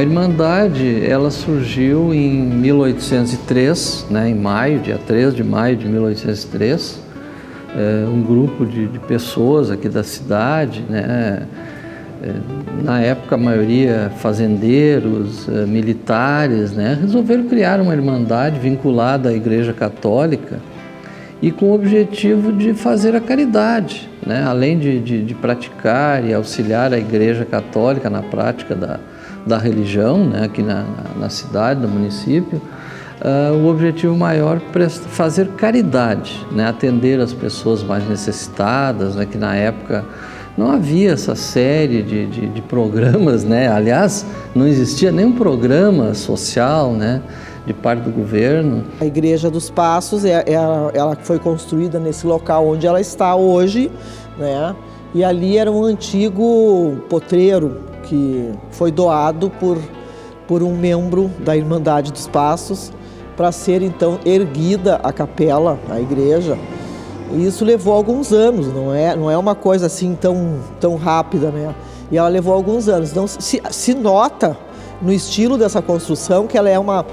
A Irmandade, ela surgiu em 1803, né, em maio, dia 3 de maio de 1803. Um grupo de pessoas aqui da cidade, né, na época a maioria fazendeiros, militares, né, resolveram criar uma irmandade vinculada à Igreja Católica e com o objetivo de fazer a caridade, né, além de praticar e auxiliar a Igreja Católica na prática da religião, né, aqui na cidade, no município. O objetivo maior é fazer caridade, né, atender as pessoas mais necessitadas, né, que na época não havia essa série de programas, né? Aliás, não existia nenhum programa social, né, de parte do governo. A Igreja dos Passos, ela foi construída nesse local onde ela está hoje, né? E ali era um antigo potreiro que foi doado por um membro da Irmandade dos Passos para ser então erguida a capela, a igreja. E isso levou alguns anos, não é uma coisa assim tão rápida, né? E ela levou alguns anos. Então se nota no estilo dessa construção que ela é uma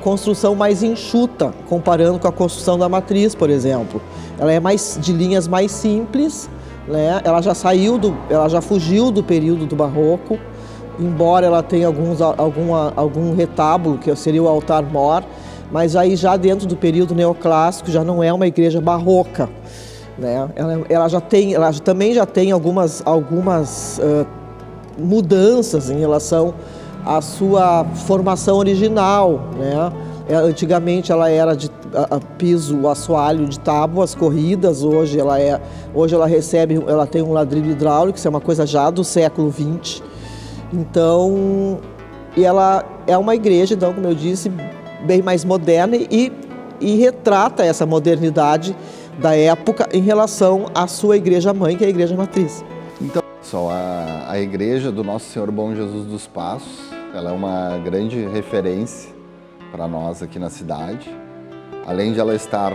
construção mais enxuta, comparando com a construção da matriz, por exemplo. Ela é de linhas mais simples, né? Ela já fugiu do período do barroco, embora ela tenha algum retábulo, que seria o altar-mor, mas aí já dentro do período neoclássico já não é uma igreja barroca, né? Ela também já tem algumas mudanças em relação à sua formação original, né? Antigamente ela era de piso, assoalho de tábuas corridas. Hoje ela tem um ladrilho hidráulico, isso é uma coisa já do século XX. Então, ela é uma igreja, então, como eu disse, bem mais moderna e retrata essa modernidade da época em relação à sua igreja-mãe, que é a Igreja Matriz. Então, pessoal, a igreja do Nosso Senhor Bom Jesus dos Passos, ela é uma grande referência para nós aqui na cidade. Além de ela estar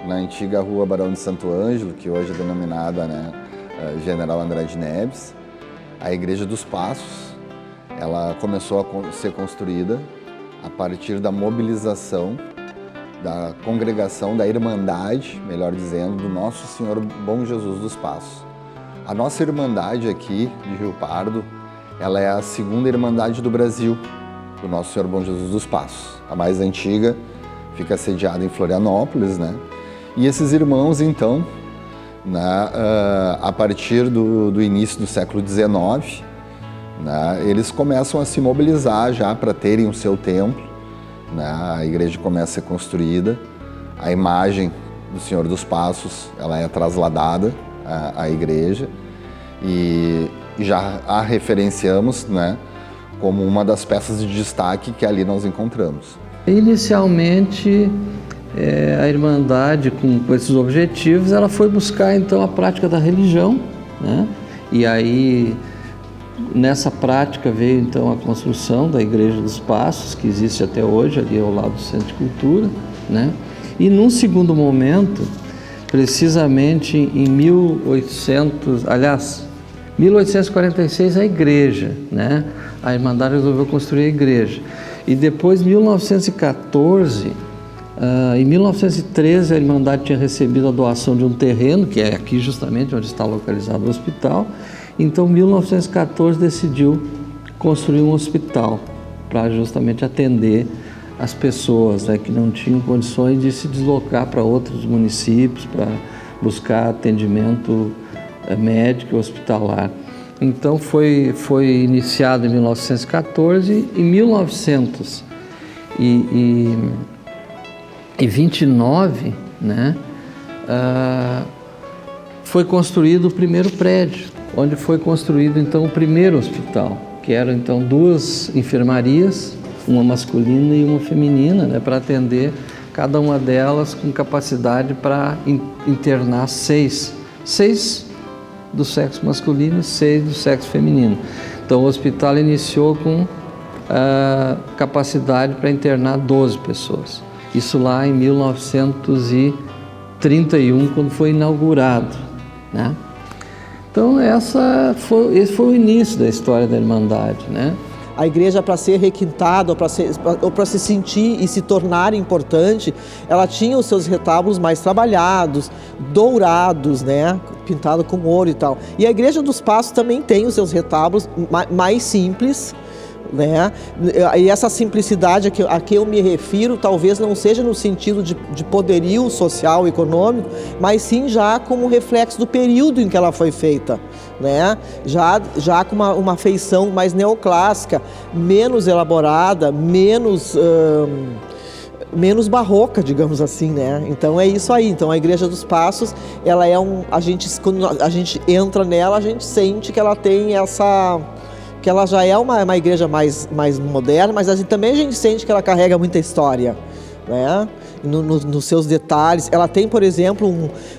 na antiga Rua Barão de Santo Ângelo, que hoje é denominada, né, General André de Neves, a Igreja dos Passos, ela começou a ser construída a partir da mobilização da congregação, da Irmandade, melhor dizendo, do Nosso Senhor Bom Jesus dos Passos. A nossa Irmandade aqui de Rio Pardo, ela é a segunda Irmandade do Brasil, do Nosso Senhor Bom Jesus dos Passos. A mais antiga fica sediada em Florianópolis, né? E esses irmãos, então, a partir do início do século XIX, né, eles começam a se mobilizar já para terem o seu templo, né? A igreja começa a ser construída, a imagem do Senhor dos Passos ela é trasladada à igreja e já a referenciamos, né, como uma das peças de destaque que ali nós encontramos. Inicialmente, a Irmandade, com esses objetivos, ela foi buscar então a prática da religião, né? E aí, nessa prática veio então a construção da Igreja dos Passos, que existe até hoje, ali ao lado do Centro de Cultura, né? E num segundo momento, precisamente em 1846, a igreja, né? A Irmandade resolveu construir a igreja. E depois, em 1914, em 1913, a Irmandade tinha recebido a doação de um terreno, que é aqui justamente onde está localizado o hospital. Então, em 1914, decidiu construir um hospital para justamente atender as pessoas, né, que não tinham condições de se deslocar para outros municípios para buscar atendimento médico e hospitalar. Então foi iniciado em 1914 e em 1929, né, foi construído o primeiro prédio, onde foi construído então o primeiro hospital, que eram então 2 enfermarias, uma masculina e uma feminina, né, para atender cada uma delas com capacidade para internar 6 do sexo masculino e 6 do sexo feminino. Então o hospital iniciou com capacidade para internar 12 pessoas. Isso lá em 1931, quando foi inaugurado, né? Então esse foi o início da história da Irmandade, né? A igreja, para ser requintada ou para se sentir e se tornar importante, ela tinha os seus retábulos mais trabalhados, dourados, né? Pintado com ouro e tal. E a Igreja dos Passos também tem os seus retábulos mais simples, né? E essa simplicidade a que eu me refiro talvez não seja no sentido de poderio social e econômico, mas sim já como reflexo do período em que ela foi feita, né? Já com uma feição mais neoclássica, menos elaborada, menos barroca, digamos assim, né? Então é isso aí. Então a Igreja dos Passos, ela é quando a gente entra nela, a gente sente que ela tem que ela já é uma igreja mais moderna, mas também a gente sente que ela carrega muita história, né? Nos seus detalhes. Ela tem, por exemplo,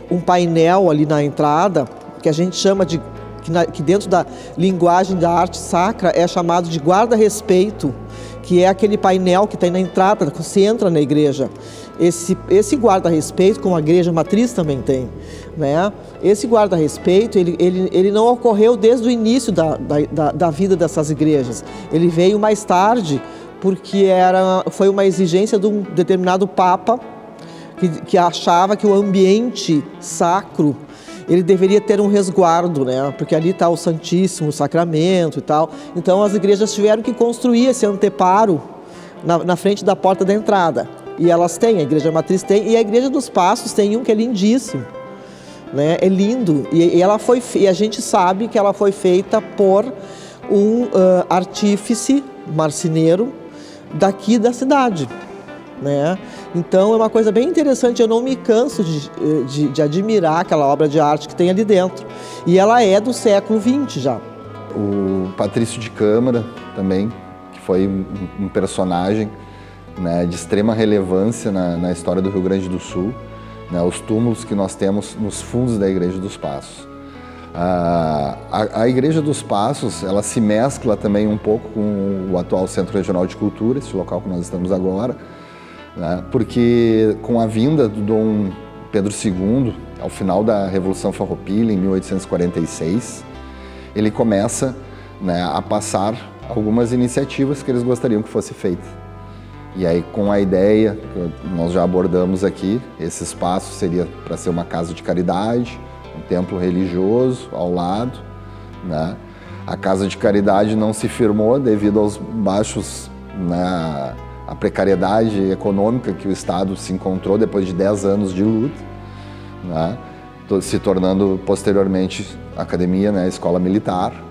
um painel ali na entrada, que a gente chama que dentro da linguagem da arte sacra é chamado de guarda-respeito, que é aquele painel que tem na entrada, quando você entra na igreja. Esse guarda-respeito, como a igreja matriz também tem, né? Esse guarda-respeito, ele não ocorreu desde o início da vida dessas igrejas. Ele veio mais tarde, porque foi uma exigência de um determinado papa que achava que o ambiente sacro ele deveria ter um resguardo, né? Porque ali está o Santíssimo Sacramento e tal. Então as igrejas tiveram que construir esse anteparo na frente da porta da entrada. E elas têm, a Igreja Matriz tem, e a Igreja dos Passos tem um que é lindíssimo, né? É lindo. E a gente sabe que ela foi feita por um artífice marceneiro daqui da cidade, né? Então é uma coisa bem interessante, eu não me canso de admirar aquela obra de arte que tem ali dentro. E ela é do século XX já. O Patrício de Câmara também, que foi um personagem, né, de extrema relevância na história do Rio Grande do Sul, né, os túmulos que nós temos nos fundos da Igreja dos Passos. A Igreja dos Passos, ela se mescla também um pouco com o atual Centro Regional de Cultura, esse local que nós estamos agora, né, porque com a vinda do Dom Pedro II, ao final da Revolução Farroupilha, em 1846, ele começa, né, a passar algumas iniciativas que eles gostariam que fosse feita. E aí, com a ideia que nós já abordamos aqui, esse espaço seria para ser uma casa de caridade, um templo religioso ao lado, né? A casa de caridade não se firmou devido aos baixos, né, a precariedade econômica que o Estado se encontrou depois de 10 anos de luta, né? Se tornando posteriormente academia, né, escola militar.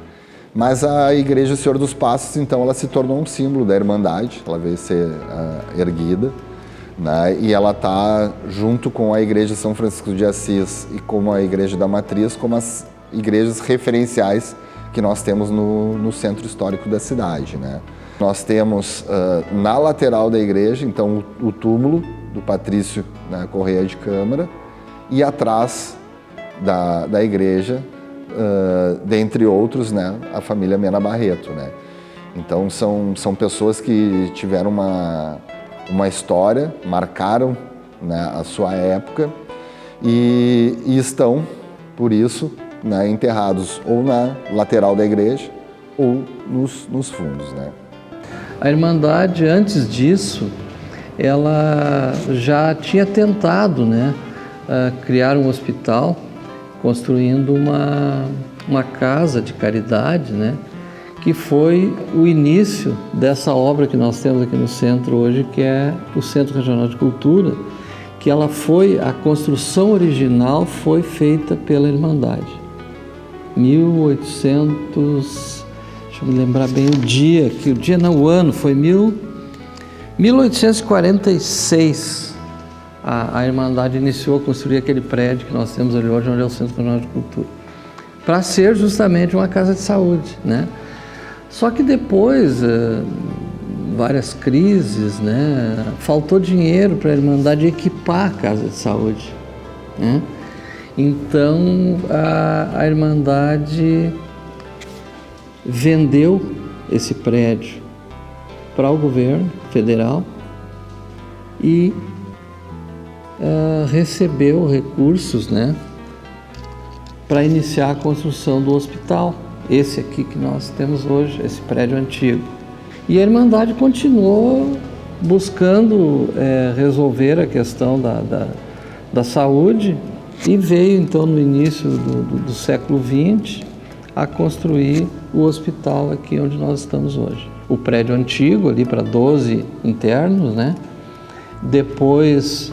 Mas a Igreja Senhor dos Passos, então, ela se tornou um símbolo da Irmandade, ela veio ser erguida, né? E ela está junto com a Igreja São Francisco de Assis e com a Igreja da Matriz, como as igrejas referenciais que nós temos no centro histórico da cidade, né? Nós temos na lateral da igreja, então, o túmulo do Patrício, né, Correia de Câmara, e atrás da igreja, dentre outros, né, a família Mena Barreto, né? Então são pessoas que tiveram uma história, marcaram, né, a sua época e estão, por isso, né, enterrados ou na lateral da igreja ou nos fundos, né? A Irmandade, antes disso, ela já tinha tentado, né, criar um hospital, construindo uma casa de caridade, né, que foi o início dessa obra que nós temos aqui no centro hoje, que é o Centro Regional de Cultura, que a construção original foi feita pela Irmandade. 1800, deixa eu me lembrar bem o ano, foi 1846. A Irmandade iniciou a construir aquele prédio que nós temos ali hoje, onde é o Centro Regional de Cultura, para ser justamente uma casa de saúde, né? Só que depois, várias crises, né? Faltou dinheiro para a Irmandade equipar a casa de saúde, né? Então, a Irmandade vendeu esse prédio para o governo federal e recebeu recursos, né, para iniciar a construção do hospital, esse aqui que nós temos hoje, esse prédio antigo. E a Irmandade continuou buscando resolver a questão da saúde e veio então no início do século XX a construir o hospital aqui onde nós estamos hoje. O prédio antigo ali para 12 internos, né? Depois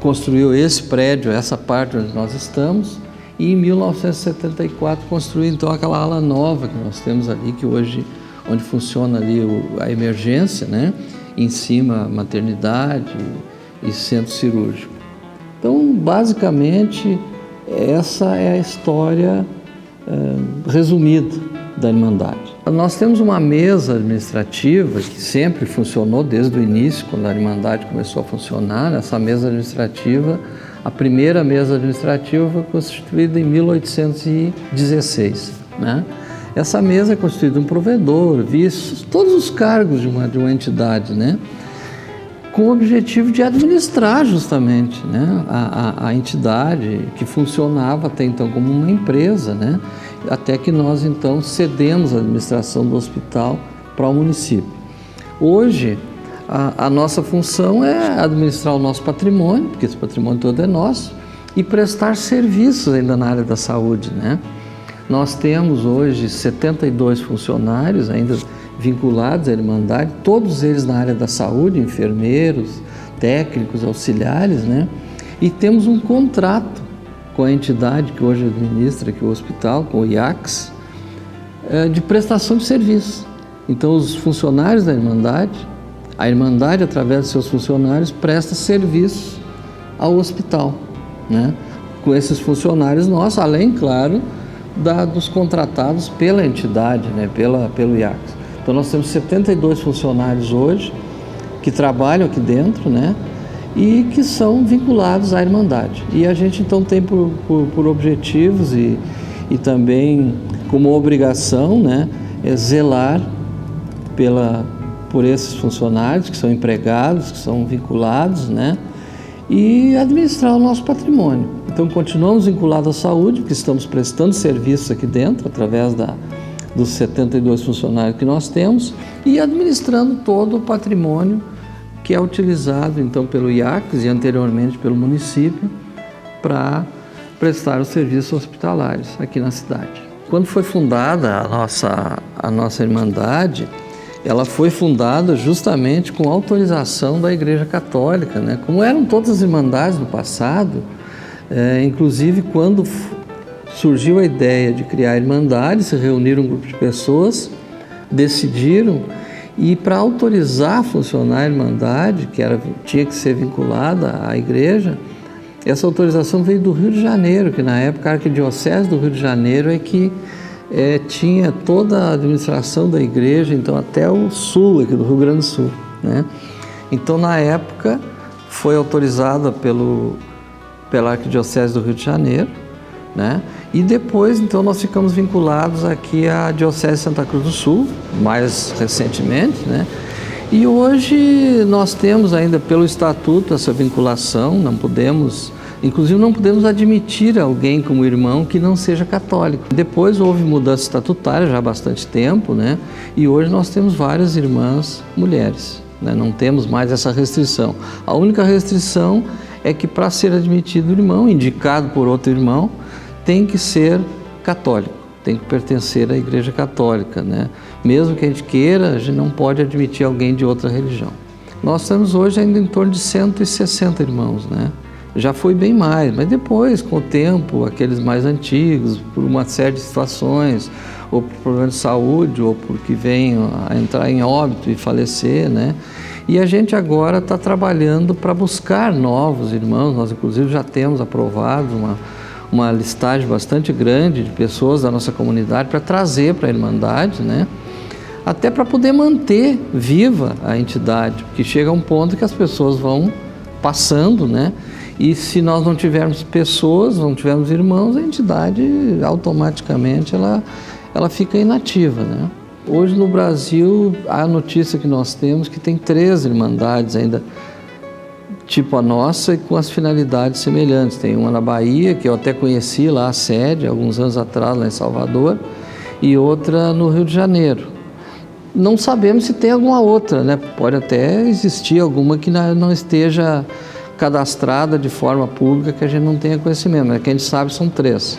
construiu esse prédio, essa parte onde nós estamos, e em 1974 construiu então aquela ala nova que nós temos ali, que hoje onde funciona ali a emergência, né? Em cima a maternidade e centro cirúrgico. Então, basicamente, essa é a história resumida da Irmandade. Nós temos uma mesa administrativa que sempre funcionou desde o início, quando a Irmandade começou a funcionar. Essa mesa administrativa, a primeira mesa administrativa foi constituída em 1816, né? Essa mesa é constituída um provedor, vice, todos os cargos de uma entidade, né? Com o objetivo de administrar justamente, né? a entidade que funcionava até então como uma empresa, né? Até que nós então cedemos a administração do hospital para o município. Hoje, a nossa função é administrar o nosso patrimônio, porque esse patrimônio todo é nosso, e prestar serviços ainda na área da saúde, né? Nós temos hoje 72 funcionários ainda vinculados à Irmandade, todos eles na área da saúde, enfermeiros, técnicos, auxiliares, né? E temos um contrato com a entidade que hoje administra aqui o hospital, com o IACS, de prestação de serviços. Então, os funcionários da Irmandade, a Irmandade, através de seus funcionários, presta serviços ao hospital, né? Com esses funcionários nossos, além, claro, dos contratados pela entidade, né? Pelo IACS. Então, nós temos 72 funcionários hoje que trabalham aqui dentro, né? E que são vinculados à Irmandade. E a gente, então, tem por objetivos e também como obrigação, né? Zelar por esses funcionários que são empregados, que são vinculados, né? E administrar o nosso patrimônio. Então, continuamos vinculados à saúde, porque estamos prestando serviços aqui dentro, através dos 72 funcionários que nós temos, e administrando todo o patrimônio que é utilizado, então, pelo IACS e anteriormente pelo município, para prestar os serviços hospitalares aqui na cidade. Quando foi fundada a nossa Irmandade, ela foi fundada justamente com autorização da Igreja Católica, né? Como eram todas as Irmandades no passado, inclusive quando surgiu a ideia de criar a Irmandade, se reuniram um grupo de pessoas, decidiram, e para autorizar a funcionar a Irmandade, que tinha que ser vinculada à Igreja, essa autorização veio do Rio de Janeiro, que na época a Arquidiocese do Rio de Janeiro é que tinha toda a administração da igreja, então até o sul, aqui do Rio Grande do Sul, né? Então, na época, foi autorizada pela Arquidiocese do Rio de Janeiro, né? E depois, então, nós ficamos vinculados aqui à Diocese de Santa Cruz do Sul, mais recentemente, né? E hoje nós temos ainda pelo estatuto essa vinculação, inclusive não podemos admitir alguém como irmão que não seja católico. Depois houve mudança estatutária já há bastante tempo, né? E hoje nós temos várias irmãs mulheres, né? Não temos mais essa restrição. A única restrição é que para ser admitido irmão, indicado por outro irmão, tem que ser católico, tem que pertencer à Igreja Católica, né? Mesmo que a gente queira, a gente não pode admitir alguém de outra religião. Nós temos hoje ainda em torno de 160 irmãos, né? Já foi bem mais, mas depois, com o tempo, aqueles mais antigos, por uma série de situações, ou por problemas de saúde, ou porque venham a entrar em óbito e falecer, né? E a gente agora está trabalhando para buscar novos irmãos. Nós, inclusive, já temos aprovado uma listagem bastante grande de pessoas da nossa comunidade para trazer para a Irmandade, né? Até para poder manter viva a entidade, porque chega um ponto que as pessoas vão passando, né? E se nós não tivermos pessoas, não tivermos irmãos, a entidade automaticamente ela fica inativa, né? Hoje no Brasil, a notícia que nós temos que tem 3 irmandades ainda tipo a nossa e com as finalidades semelhantes. Tem uma na Bahia, que eu até conheci lá a sede, alguns anos atrás, lá em Salvador, e outra no Rio de Janeiro. não sabemos se tem alguma outra, né? Pode até existir alguma que não esteja cadastrada de forma pública, que a gente não tenha conhecimento, mas que a gente sabe são 3.